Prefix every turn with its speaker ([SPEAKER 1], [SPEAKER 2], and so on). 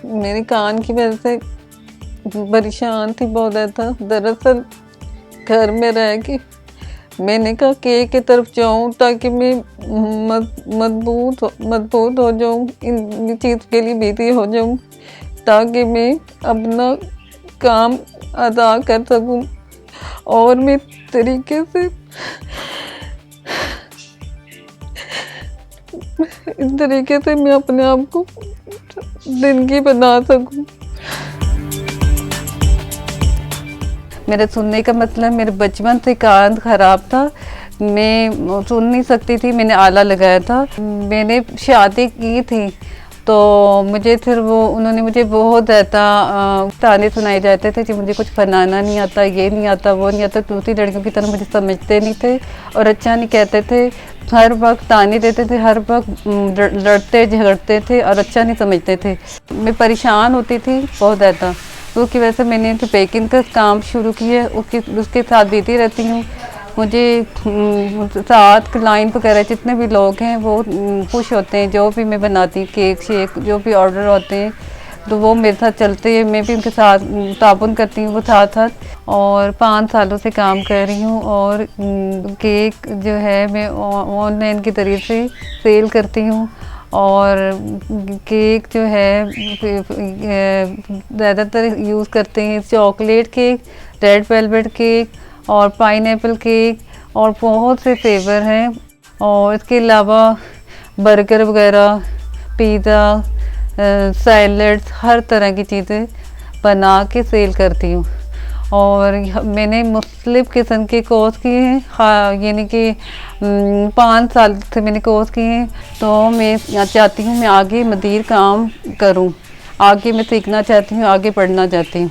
[SPEAKER 1] मेरे कान की वजह से परेशान थी बहुत ज़्यादा। दरअसल घर में रह के मैंने कहा केक की तरफ जाऊं ताकि मैं मजबूत हो जाऊं, इन चीज़ के लिए बिजी हो जाऊं, ताकि मैं अपना काम अदा कर सकूं और मैं तरीके से इस तरीके से मैं अपने आप को जिंदगी बना सकूं। मेरे सुनने का मतलब मेरे बचपन से कान ख़राब था, मैं सुन नहीं सकती थी। मैंने आला लगाया था। मैंने शादी की थी तो मुझे फिर उन्होंने मुझे बहुत ज़्यादा ताने सुनाए जाते थे कि मुझे कुछ बनाना नहीं आता, ये नहीं आता, वो नहीं आता। दूसरी लड़कियों की तरह मुझे समझते नहीं थे और अच्छा नहीं कहते थे। हर वक्त ताने देते थे, हर वक्त लड़ते झगड़ते थे और अच्छा नहीं समझते थे। मैं परेशान होती थी बहुत ज़्यादा। तो उसकी वजह से मैंने तो बेकिंग का काम शुरू किया। उसके साथ बीती रहती हूँ। मुझे साथ क्लाइंट वगैरह जितने भी लोग हैं वो खुश होते हैं जो भी मैं बनाती हूँ, केक शेक जो भी ऑर्डर होते हैं तो वो मेरे साथ चलते हैं। मैं भी उनके साथ ताउन करती हूँ वो साथ साथ। और 5 सालों से काम कर रही हूँ और केक जो है मैं ऑनलाइन के ज़रिए से सेल करती हूँ। और केक जो है ज़्यादातर यूज़ करते हैं chocolate cake, red velvet cake और पाइनएप्पल केक और बहुत से फ्लेवर हैं। और इसके अलावा बर्गर वगैरह, पिज़्ज़ा, सैलड्स, हर तरह की चीज़ें बना के सेल करती हूँ। और मैंने मुख्तलिफ़ किस्म के कोर्स किए हैं। हाँ, यानी कि 5 साल से मैंने कोर्स किए हैं। तो मैं चाहती हूँ मैं आगे मज़ीद काम करूँ, आगे मैं सीखना चाहती हूँ, आगे पढ़ना चाहती हूँ।